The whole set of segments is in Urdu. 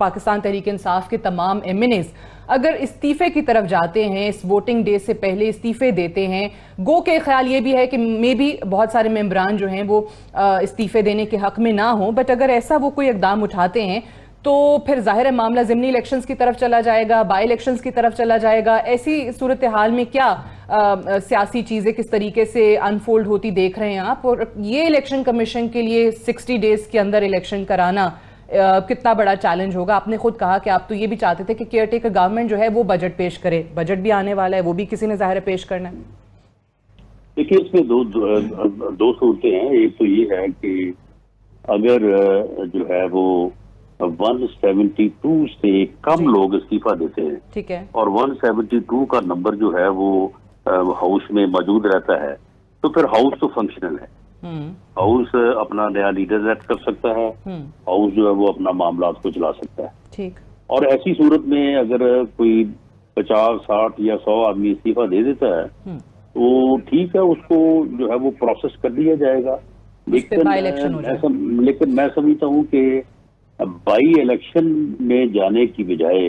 پاکستان تحریک انصاف کے تمام MNAs اگر استعفے کی طرف جاتے ہیں، اس ووٹنگ ڈے سے پہلے استعفے دیتے ہیں، گو کہ خیال یہ بھی ہے کہ مے بھی بہت سارے ممبران جو ہیں وہ استعفے دینے کے حق میں نہ ہوں، بٹ اگر ایسا وہ کوئی اقدام اٹھاتے ہیں تو پھر ظاہر ہے معاملہ ضمنی الیکشنز کی طرف چلا جائے گا، بائی الیکشنز کی طرف چلا جائے گا. ایسی صورتحال میں کیا سیاسی چیزیں کس طریقے سے انفولڈ ہوتی دیکھ رہے ہیں آپ، اور یہ الیکشن کمیشن کے لیے 60 ڈیز کے اندر الیکشن کرانا کتنا بڑا چیلنج ہوگا؟ آپ نے خود کہا کہ آپ تو یہ بھی چاہتے تھے کہ کیئر ٹیکر گورنمنٹ جو ہے وہ بجٹ پیش کرے، بجٹ بھی آنے والا ہے، وہ بھی کسی نے ظاہر ہے پیش کرنا ہے. دیکھیے اس میں دو صورتیں ہیں. ایک تو یہ ہے کہ اگر جو ہے وہ 172 سے کم لوگ استعفیٰ دیتے ہیں، ٹھیک ہے، اور 172 کا نمبر جو ہے وہ ہاؤس میں موجود رہتا ہے، تو پھر ہاؤس تو فنکشنل ہے. ہاؤس اپنا نیا لیڈر الیکٹ کر سکتا ہے، ہاؤس جو ہے وہ اپنا معاملات کو چلا سکتا ہے. ٹھیک. اور ایسی صورت میں اگر کوئی 50 60 یا 100 آدمی استعفیٰ دے دیتا ہے تو ٹھیک ہے، اس کو جو ہے وہ پروسیس کر لیا جائے گا. لیکن میں سمجھتا ہوں کہ بائی الیکشن میں جانے کی بجائے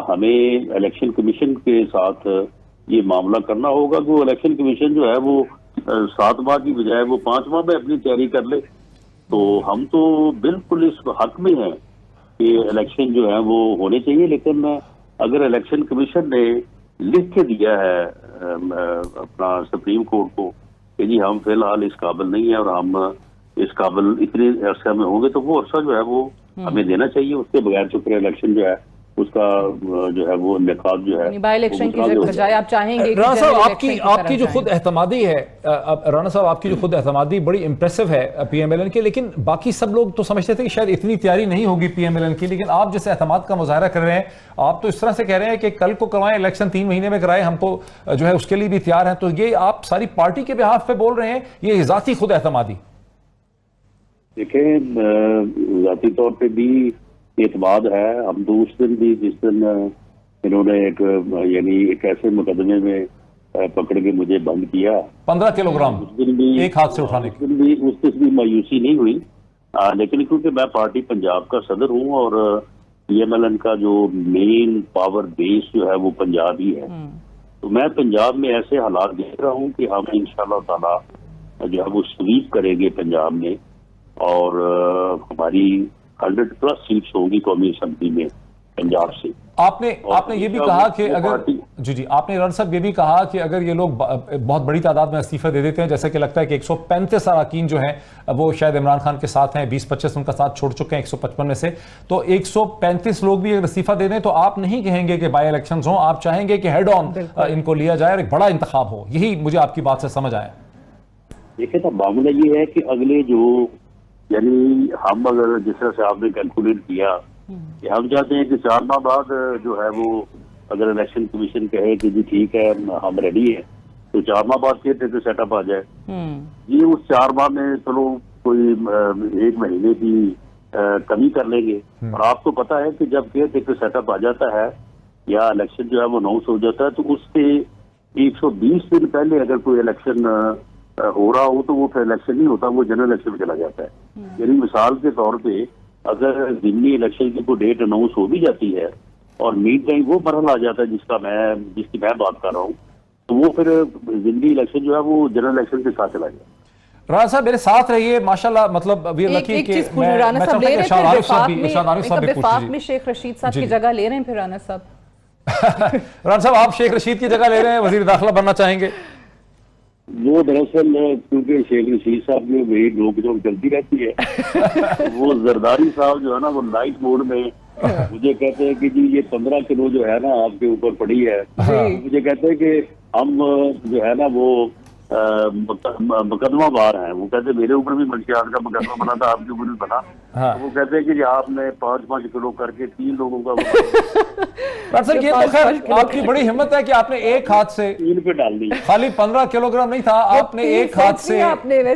ہمیں الیکشن کمیشن کے ساتھ یہ معاملہ کرنا ہوگا کہ وہ الیکشن کمیشن جو ہے وہ 7 ماہ کی بجائے وہ 5 ماہ میں اپنی تیاری کر لے. تو ہم تو بالکل اس حق میں ہیں کہ الیکشن جو ہے وہ ہونے چاہیے، لیکن اگر الیکشن کمیشن نے لکھ کے دیا ہے اپنا سپریم کورٹ کو کہ جی ہم فی الحال اس قابل نہیں ہیں اور ہم اس قابل اتنے عرصہ میں ہوں گے، تو وہ عرصہ جو ہے وہ ہمیں دینا چاہیے. اس کے بغیر تو پھر الیکشن جو ہے اس کا جو ہے وہ انعقاد جو ہے بائی الیکشن کی بجائے آپ چاہیں گے. رانا صاحب آپ کی جو خود اعتمادی ہے، رانا صاحب آپ کی جو خود اعتمادی بڑی امپریسو ہے PMLN کے، لیکن باقی سب لوگ تو سمجھتے تھے کہ شاید اتنی تیاری نہیں ہوگی PMLN کی، لیکن آپ جیسے اعتماد کا مظاہرہ کر رہے ہیں، آپ تو اس طرح سے کہہ رہے ہیں کہ کل کو کروائیں الیکشن 3 مہینے میں کرائیں، ہم تو جو ہے اس کے لیے بھی تیار ہیں. تو یہ آپ ساری پارٹی کے بہاف پہ بول رہے ہیں، یہ ذاتی خود اعتمادی؟ دیکھیں ذاتی طور پہ بھی اعتماد ہے. ہم تو اس دن بھی جس دن انہوں نے ایک ایسے مقدمے میں پکڑ کے مجھے بند کیا 15 کلو گرام ایک ہاتھ سے اٹھانے کی، اس دن بھی مایوسی نہیں ہوئی. لیکن کیونکہ میں پارٹی پنجاب کا صدر ہوں اور PMLN کا جو مین پاور بیس جو ہے وہ پنجاب ہی ہے، تو میں پنجاب میں ایسے حالات دیکھ رہا ہوں کہ ہم انشاءاللہ تعالی جو ہے وہ سویپ کریں گے پنجاب میں، اور ہماری 100+ سیٹس ہوگی قومی اسمبلی میں پنجاب سے. آپ نے یہ بھی کہا کہ اگر جی آپ نے رانا صاحب یہ بھی کہا کہ اگر یہ لوگ بہت بڑی تعداد میں استعفے دے دیتے ہیں، جیسے کہ لگتا ہے کہ 135 اراکین جو ہیں وہ شاید عمران خان کے ساتھ ہیں، 20-25 ان کا ساتھ چھوڑ چکے ہیں 155 میں سے، تو 135 لوگ بھی اگر استعفیٰ دے دیں تو آپ نہیں کہیں گے کہ بائی الیکشنز ہوں، آپ چاہیں گے کہ ہیڈ آن ان کو لیا جائے اور ایک بڑا انتخاب ہو. یہی مجھے آپ کی بات سے سمجھ آیا. دیکھیں تو معاملہ یہ ہے کہ اگلے جو ہم اگر جس طرح سے آپ نے کیلکولیٹ کیا کہ ہم چاہتے ہیں کہ 4 ماہ بعد جو ہے وہ اگر الیکشن کمیشن کہے کہ جی ٹھیک ہے ہم ریڈی ہیں، تو 4 ماہ بعد پھر ٹیکر سیٹ اپ آ جائے. یہ اس 4 ماہ میں چلو کوئی 1 مہینے کی کمی کر لیں گے. اور آپ کو پتا ہے کہ جب کیئر ٹیکر سیٹ اپ آ جاتا ہے یا الیکشن جو ہے وہ اناؤنس ہو جاتا ہے، تو اس سے 120 دن پہلے اگر کوئی الیکشن ہو رہا ہو تو وہ پھر الیکشن نہیں ہوتا، وہ جنرل الیکشن میں چلا جاتا ہے. یعنی مثال کے طور پہ اگر ضمنی الیکشن کی کوئی ڈیٹ اناؤنس ہو بھی جاتی ہے اور میڈ ٹائم وہ مرحلہ آ جاتا ہے جس کی میں بات کر رہا ہوں، تو وہ پھر ضمنی الیکشن جو ہے وہ جنرل الیکشن کے ساتھ چلا جائے. رانا صاحب میرے ساتھ رہیے ماشاءاللہ. مطلب ایک چیز پوچھ رانا صاحب لے رہے ہیں وفاق میں شیخ رشید صاحب کی جگہ لے رہے ہیں پھر رانا صاحب؟ رانا صاحب آپ شیخ رشید کی جگہ لے رہے ہیں، وزیر داخلہ بننا چاہیں گے؟ وہ دراصل کیونکہ شیخ رشید صاحب میں وہی نوک جھوک چلتی رہتی ہے. وہ زرداری صاحب جو ہے نا وہ نائٹ موڈ میں مجھے کہتے ہیں کہ جی یہ 15 کلو جو ہے نا آپ کے اوپر پڑی ہے. مجھے کہتے ہیں کہ ہم جو ہے نا وہ مقدمہ بار ہیں. وہ کہتے ہیں میرے اوپر بھی منشیات کا مقدمہ بنا تھا، آپ کے اوپر بھی بنا. وہ کہتے ہیں کہ جی آپ نے 5-5 کلو کر کے 3 لوگوں کا یہ تو خیر آپ کی بڑی ہمت ہے کہ آپ نے ایک ہاتھ سے 3 پہ ڈال دی. خالی 15 کلو گرام نہیں تھا، آپ نے ایک ہاتھ سے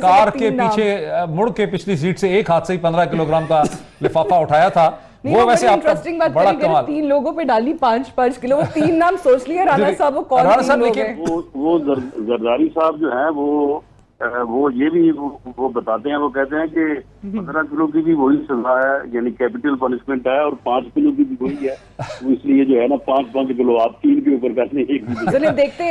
کار کے پیچھے مڑ کے پچھلی سیٹ سے ایک ہاتھ سے ہی 15 کلو گرام کا لفافہ اٹھایا تھا. وہ ویسے آپ کا بڑا کمال. 3 لوگوں پہ ڈالی 5-5 کلو. وہ 3 نام سوچ لیے رانا صاحب، وہ کون 3 لوگ ہیں؟ وہ زرداری صاحب جو ہیں وہ وہ یہ بھی وہ بتاتے ہیں، وہ کہتے ہیں کہ 15 کلو کی بھی وہی سزا ہے، یعنی کیپٹل پنشمنٹ ہے، اور 5 کلو کی بھی وہی ہے، تو اس لیے جو ہے نا 5 کلو آپ 3 کے اوپر کرنے، ایک چلیے دیکھتے ہیں